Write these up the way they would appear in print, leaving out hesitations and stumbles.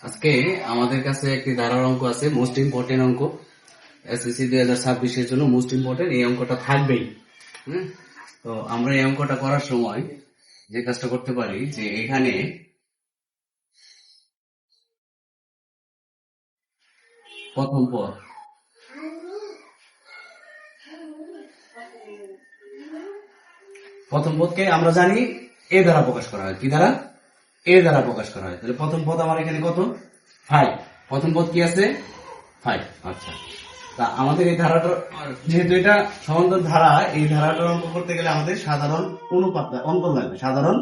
আজকে আমাদের কাছে একটি ধারার অঙ্ক আছে, মোস্ট ইম্পর্টেন্ট অঙ্ক। এসএসসি 2026-এর জন্য মোস্ট ইম্পর্টেন্ট এই অঙ্কটা থাকবেই। তো আমরা এই অঙ্কটা করার সময় যে কাজটা করতে পারি, যে এখানে প্রথম পদকে আমরা জানি এ দ্বারা প্রকাশ করা হয়। কি দ্বারা? এ দ্বারা প্রকাশ করা হয়। তাহলে প্রথম পদ আমার এখানে কত? 5। প্রথম পদ কি আছে? 5। আচ্ছা, তা আমাদের এই ধারাটা, যেহেতু এটা সমান্তর ধারা, এই ধারাটার অঙ্ক করতে গেলে আমাদের সাধারণ অনুপাত অঙ্কন লাগবে। সাধারণ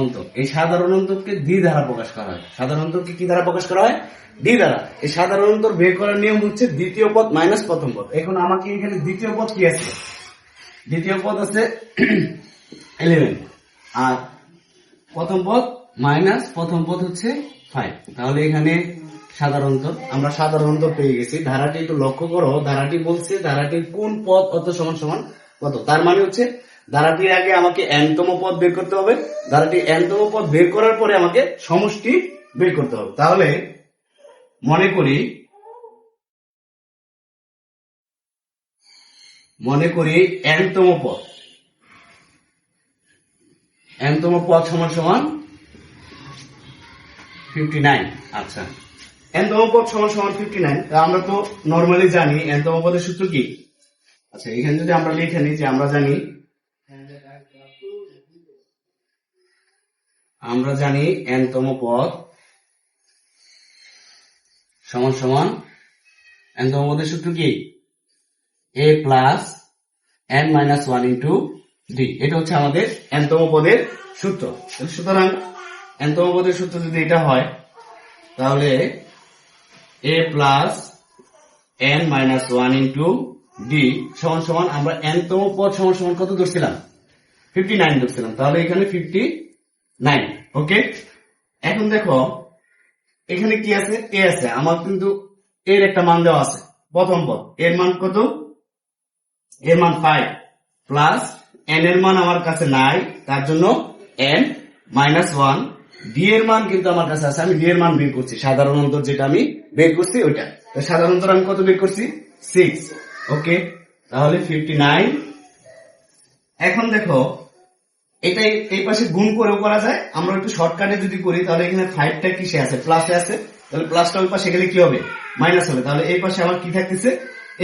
অন্তর। এই সাধারণ অন্তরকে দ্বি দ্বারা প্রকাশ করা হয়। সাধারণ অন্তরকে কি দ্বারা প্রকাশ করা হয়? দ্বি দ্বারা। এই সাধারণ অন্তর বের করার নিয়ম হচ্ছে দ্বিতীয় পদ মাইনাস প্রথম পদ। এখন আমাকে এখানে দ্বিতীয় পদ কি আছে? দ্বিতীয় পদ আছে 11, আর প্রথম পদ মাইনাস প্রথম পদ হচ্ছে 5। তাহলে এখানে আমরা সাধারণ অন্তর পেয়ে গেছি। ধারাটি একটু লক্ষ্য করো, ধারাটি বলছে ধারাটির কোন পদ অত সমান সমান কত। তার মানে হচ্ছে ধারাটির আগে আমাকে n-তম পদ বের করতে হবে, ধারাটির n-তম পদ বের করার পরে আমাকে সমষ্টি বের করতে হবে। তাহলে মনে করি n-তম পদ সমান সমান 59। আচ্ছা, n-তম পদ সমান সমান 59। আমরা তো নর্মালি জানি n-তম পদের সূত্র কি। আচ্ছা, এখানে যদি আমরা লিখে নিই যে আমরা জানি n-তম পদ সমান সমান, n-তম পদের সূত্র কি? a plus n minus 1 into d। এটা হচ্ছে আমাদের n-তম পদের সূত্র। সুতরাং n-তম পদের সূত্র যদি এটা হয়, তাহলে a plus n minus 1 into d সমান সমান, আমরা n-তম পদ সমান সমান কত ধরছিলাম? 59 ধরছিলাম। তাহলে এখানে 59। ওকে, এখন দেখো এখানে কি আছে? a আছে। আমার কিন্তু এর একটা মান দেওয়া আছে। প্রথম পদ এর মান কত? এর মান 5 প্লাস n এর মান আমার কাছে নাই, তার জন্য n মাইনাস 1। d এর মান কিন্তু আমার কাছে আছে, আমি d এর মান বের করছি। সাধারণ অন্তর যেটা আমি বের করছি ওইটা। সাধারণ অন্তর আমি কত বের করছি? 6। ওকে, তাহলে 59। এখন দেখো এটাই এই পাশে গুণ করেও করা যায়। আমরা একটু শর্টকাটে যদি করি, তাহলে এখানে 5টা কিসে আছে? প্লাসে আছে। তাহলে প্লাসটা ওই পাশে গেলে কি হবে? মাইনাস হবে। তাহলে এই পাশে আমার কি থাকতেছে?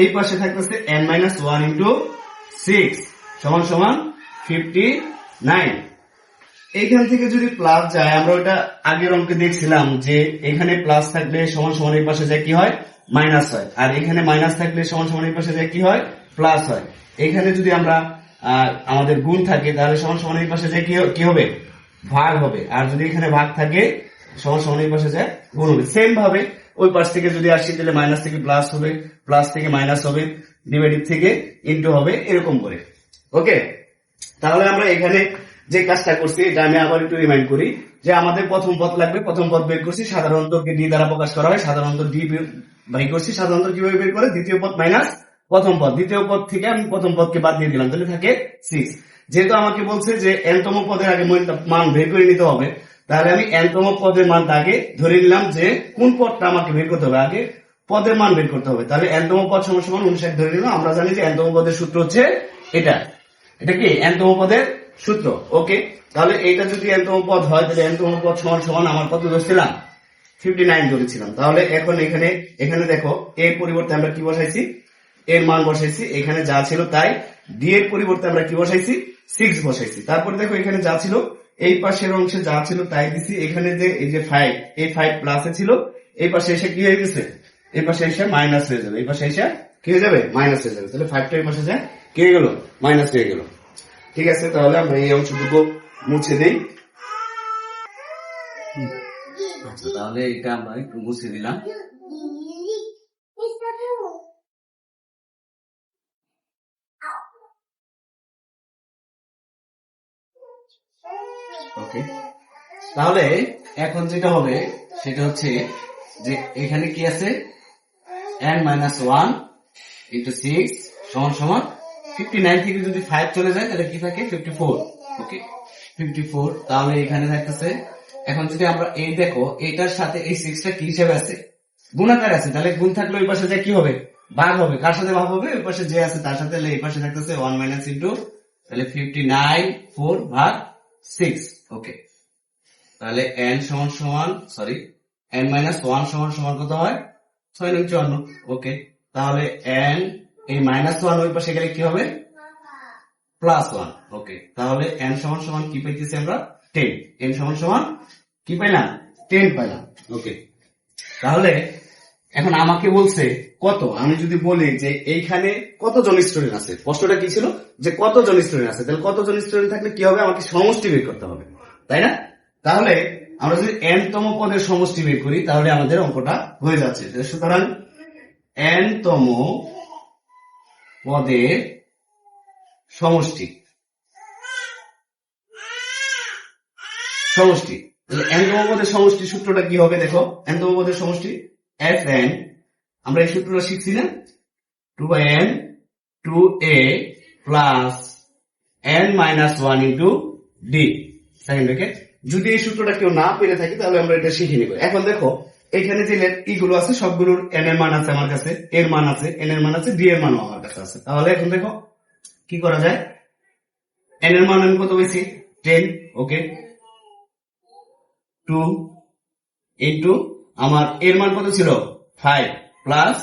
এই পাশে থাকতেছে n মাইনাস 1 ইন্টু 6 সমান সমান 59। এইখান থেকে যদি প্লাস যায়, আমরা ওটা আগের অঙ্কে দেখছিলাম যে এখানে প্লাস থাকলে সমান সমান এই পাশে যায় কি হয়? মাইনাস হয়। আর এখানে মাইনাস থাকলে সমান সমান এই পাশে যায় কি হয়? প্লাস হয়। এখানে যদি আমরা আমাদের গুণ থাকে, তাহলে সমান সমান এই পাশে যায় কি হবে? ভাগ হবে। আর যদি এখানে ভাগ থাকে, সমান সমান এই পাশে যায় গুণ হবে। সেম ভাবে ওই পাশ থেকে যদি আসি, তাহলে মাইনাস থেকে প্লাস হবে, প্লাস থেকে মাইনাস হবে, ডিভাইডেড থেকে ইনটু হবে, এরকম করে। ওকে, তাহলে আমরা এখানে যে কাজটা করছি, এটা আমি আবার একটু রিমাইন্ড করি, যে আমাদের প্রথম পদ লাগবে। প্রথম পদ বের করছি, সাধারণ অন্তরকে d দ্বারা প্রকাশ করা হয়। সাধারণ অন্তর d বাই করছি। সাধারণ অন্তর কিভাবে বের করে? দ্বিতীয় পদ মাইনাস প্রথম পদ। দ্বিতীয় পদ থেকে আমি প্রথম পদকে বাদ দিয়ে দিলাম, তাহলে থাকে 6। যেহেতু আমাকে বলছে যে n-তম পদের আগে মান বের করে নিতে হবে, তাহলে আমি n-তম পদের মানটা আগে ধরে নিলাম, যে কোন পদটা আমাকে বের করতে হবে, আগে পদের মান বের করতে হবে। তাহলে n-তম পদ সমান সমান 59 ধরে নিলাম। আমরা জানি যে n-তম পদের সূত্র হচ্ছে এটা কি n-তম পদের সূত্র। ওকে, তাহলে এটা যদি n-তম পদ হয়, তাহলে n-তম পদ সমান সমান আমার কত ধরছিলাম? 59 ধরেছিলাম। তাহলে এখন এখানে দেখো, এর পরিবর্তে আমরা কি বসাইছি? এর মান বসাইছি। এখানে যা ছিল তাই। d এর পরিবর্তে আমরা কি বসাইছি? 6 বসাইছি। তারপরে দেখো এখানে যা ছিল, এই পাশের অংশে যা ছিল তাই দিছি। এখানে যে এই যে 5, এই 5 প্লাসে ছিল, এই পাশে এসে কি হয়ে গেছে? এই পাশে এসে মাইনাস হয়ে যাবে। এই পাশে এসে কি হয়ে যাবে? মাইনাস হয়ে যাবে। তাহলে 5টা এই পাশে যায় কি হয়ে গেল? মাইনাস হয়ে গেল। ঠিক আছে, তাহলে আমরা এই অংশটুকু মুছে দেই। আচ্ছা, তাহলে এটা আমরা একটু মুছে দিলাম। ওকে, তাহলে এখন যেটা হবে সেটা হচ্ছে যে এখানে কি আছে? n মাইনাস 1 ইন্টু 6 সমান সমান 59 থেকে যদি 5 চলে যায় তাহলে কি থাকে 54। ওকে 54, তাহলে এখানে থাকতেছে। এখন যদি আমরা এই দেখো এটার সাথে এই 6 টা কি হিসেবে আছে, গুণাকার আছে, তাহলে গুণ থাকলে ওই পাশে যে কি হবে, ভাগ হবে। কার সাথে ভাগ হবে, ওই পাশে যে আছে তার সাথে। তাহলে এই পাশে থাকতেছে 1 মাইনাস ইনটু, তাহলে 59 4 ভাগ 6। ওকে, তাহলে n সমান সমান সরি n মাইনাস 1 সমান সমান কত হয়, 6 নং 54। ওকে, তাহলে n এই মাইনাস 1 ওই পাশে গেলে কি হবে, প্লাস 1। ওকে, তাহলে n সমান সমান কি পাইতেছি আমরা, 10। n সমান সমান কি পাইলাম, 10 পাইলাম। ওকে, তাহলে এখন আমাকে বলছে কত, আমি যদি বলি যে এইখানে কতজন স্টুডেন্ট আছে, প্রশ্নটা কি ছিল যে কতজন স্টুডেন্ট আছে, তাহলে কতজন স্টুডেন্ট থাকলে কি হবে, আমাকে সমষ্টি বের করতে হবে, তাই না? তাহলে আমরা যদি n তম পদের সমষ্টি বের করি তাহলে আমাদের অঙ্কটা হয়ে যাচ্ছে। সুতরাং n তম পদের সমষ্টি সমষ্টি n তম পদের সমষ্টি সূত্রটা কি হবে, দেখো n তম পদের সমষ্টি fn, আমরা এই সূত্রটা শিখছি না, 2/n 2a plus n minus 1 into d second bracket. যদি এই সূত্রটা কেউ না পেরে থাকি তাহলে আমরা এটা শিখে নিব। এখন দেখো এখানে যে ইগুলো আছে সবগুলোর n এর মান আছে আমার কাছে, এর মান আছে, n এর মান আছে, d এর মানও আমার কাছে আছে। তাহলে এখন দেখো কি করা যায়, n এর মান আমি কত পেয়েছি 10। ওকে, 2 ইন্টু আমার এর মান কত ছিল 5 প্লাস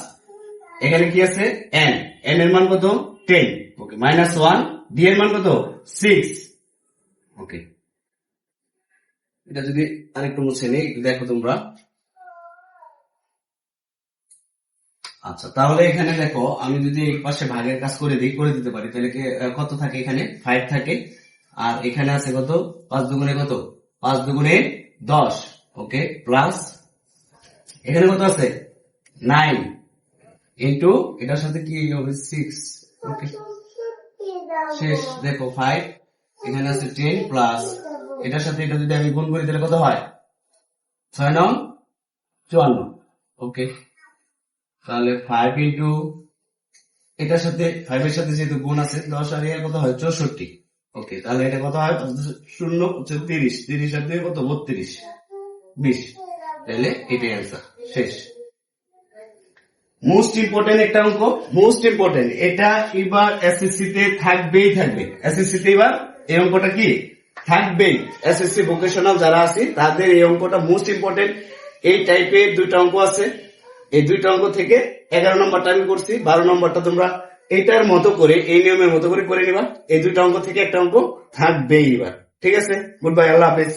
এখানে কি আছে n, n এর মান কত 10। ওকে, মাইনাস 1, d এর মান কত 6। ওকে, এটা যদি আরেকটু মুছে নেই দেখো তোমরা। আচ্ছা, তাহলে এখানে দেখো আমি যদি এই পাশে ভাগের কাজ করে দিতে পারি তাহলে কত থাকে, এখানে 5 থাকে, আর এখানে আছে কত 5 দুগুণে কত, 5 দুগুণে 10। ওকে, প্লাস এখানে কত আছে 9 ইন্টু এটার সাথে কি হবে 6। ওকে, শেষ। দেখো 5 এখানে আছে 10 প্লাস এটার সাথে এটা যদি আমি গুণ করি তাহলে কত হয় 6 নং 54। ওকে, তাহলে 5 ইন্টু এটার সাথে 5 এর সাথে যেহেতু গুণ আছে 10 আর এর কত হয় 64। ওকে, তাহলে এটা কত হয় 0 হচ্ছে 30, 30 আর 2 কত 32, 20। তাহলে এটাই অ্যান্সার, শেষ। মোস্ট ইম্পর্টেন্ট একটা অঙ্ক, মোস্ট ইম্পর্টেন্ট, এটা এবার এসএসসি তে থাকবেই থাকবে। এসএসসি তে এবার এই অঙ্কটা কি থাকবেই, এসএসসি ভোকেশনাল যারা আছে তাদের এই অঙ্কটা মোস্ট ইম্পর্টেন্ট। এই টাইপের দুইটা অঙ্ক আছে, এই দুইটা অঙ্ক থেকে 11 নম্বরটা আমি করছি, 12 নম্বরটা তোমরা এটার মতো করে এই নিয়মের মতো করে নিবা। এই দুইটা অঙ্ক থেকে একটা অঙ্ক থাকবেই এবার। ঠিক আছে, গুড বাই, আল্লাহ হাফেজ।